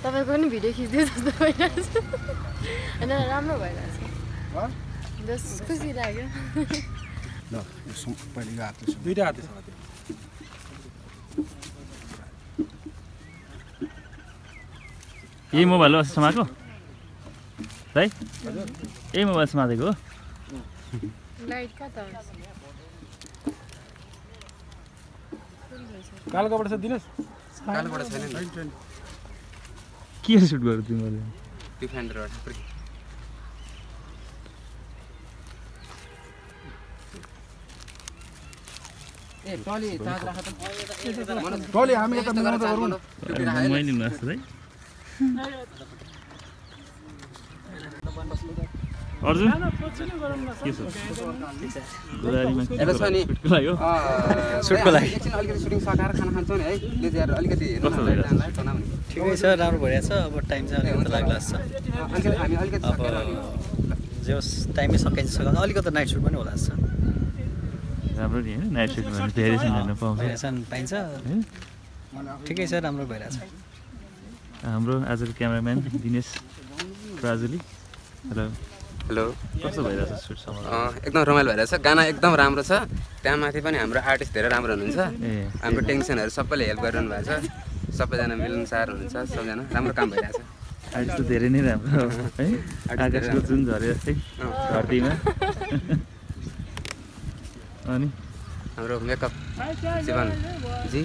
तपाईको पनि भिडियो खिच्दै जस्तो भइरहेछ हैन राम्रो भइरहेछ जस खुसी लाग्यो ल यो पहिलेको हात दुईटा हात छ यही मोबाइल हो समाएको है यही मोबाइल समातेको हो लाइट कता कालो कपडा छ दिनुस् कालो कपडा छैन नि के सुट गर्यो तिमीले डिफेन्डरबाट ए टली चार्ज राख त टली हामी यता मिलाउँदा गरौँ मैले नस् है अर्जुन के छ गोदारीमा एलो छ नि सुटको लाग्यो सुटको लागि एकछिन अलिकति सुटिङ सकाएर खाना खान्छौ नि है ले यार अलिकति हेर्नु ठिकै छ राम्रो भइरहेछ अब टाइम चाहिँ अलिकति लाग्ला जस्तो अलिकति हामी अलिकति सकेर जे होस् टाइमै सकिन्छ अलिकति नाइट सुट पनि होला जस्तो राम्रो नि हैन नाइट सुट भने भेरिएसन हेर्न पाउँछ भेरिएसन पाइन्छ ठिकै छ राम्रो भइरहेछ हाम्रो आजको क्यामेराम्यान दिनेश प्राजुली र हेलो कस्तो भइरहेछ सुट समय एकदम रमाइलो भइरहेछ गाना एकदम राम्रो छ त्यहाँ माथि पनि हाम्रो आर्टिस्ट धेरै राम्रो हुनुहुन्छ हाम्रो टेन्सनहरू सबैले हेल्प गरिरहनु भएको छ सबैजना मिलनसार हुनुहुन्छ सबैजना राम्रो काम भइरहेछ आर्टिस्ट त धेरै नै राम्रो है आकाशको जुन झरे जस्तै धरतीमा अनि हाम्रो मेकअप जीवन जी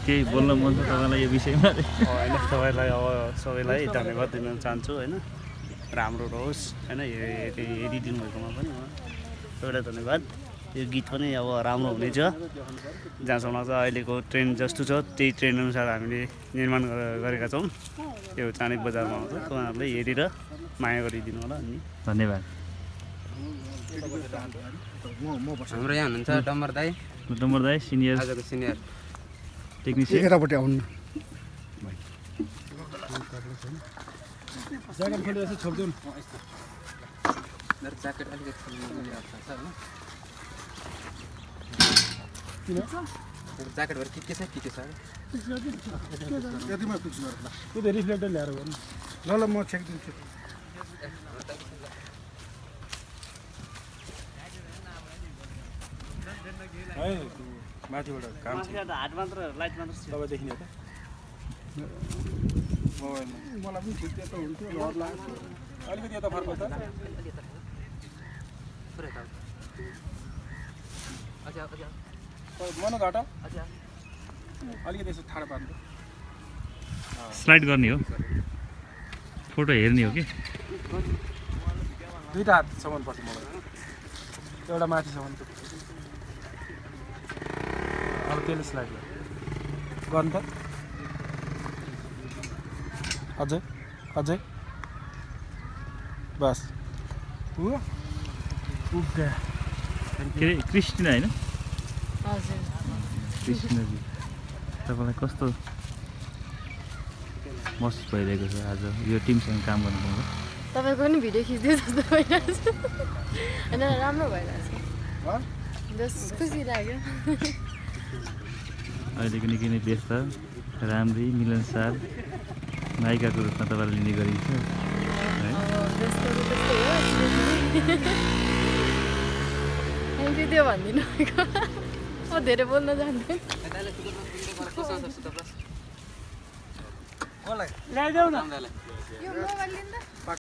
केही बोल्न मन छ तपाईँलाई यो विषयमा होइन तपाईँलाई अब सबैलाई धन्यवाद दिन चाहन्छु होइन राम्रो रहोस् होइन हेरिदिनु भएकोमा पनि एउटा धन्यवाद यो गीत पनि अब राम्रो हुनेछ जहाँसम्म चाहिँ अहिलेको ट्रेन्ड जस्तो छ त्यही ट्रेन्ड अनुसार हामीले निर्माण गरेका छौँ यो चाँडै बजारमा आउँछ तपाईँहरूले हेरेर माया गरिदिनु होला अनि धन्यवाद हाम्रो यहाँ हुनुहुन्छ डम्बर दाई सिनियर आजको सिनियर टेक्निसियन यतापट्टि आउनु ज्याकेट खोलेर छोप्दिउ न मेरो ज्याकेट अलिकति खोल्नु अप्ठ्यारो छ हैन किन ज्याकेटहरु के छ यतिमा फिक्स गर ल त्यो त रिफ्लेक्टर ल्याएर गर्नु ल ल म चेक दिन्छु है माथिबाट काम छ हात मात्र लाइट मात्र तपाईँ देखिने त मोबाइलमा मलाई पनि ठिक त हुन्थ्यो डर लाग्यो अलिकति यता फर्क त मन घाटा अलिकति यसो ठाडो पार्नु स्लाइड गर्ने हो फोटो हेर्ने हो कि दुईटा हातसम्म पर्छ मलाई एउटा माथिसम्म अब त्यसले स्लाइड गर्नु त अझै बस के अरे क्रिस्टिना होइन हजुर क्रिस्टिनाजी तपाईँलाई कस्तो महसुस भइरहेको छ आज यो टिमसँग काम गर्नु पाउँदा तपाईको पनि भिडियो खिच्दै जस्तो भइरहेछ हैन राम्रो भइरहेछ जस खुसी लाग्यो अहिलेको निकै नै व्यस्त राम्री मिलनसार नायिकाको रूपमा तपाईँलाई लिने गरिन्छ है थ्याङ्क यू त्यो भनिदिनु म धेरै बोल्न जान्दैन ल्याइदेऊ न यो मोबाइल लिँदा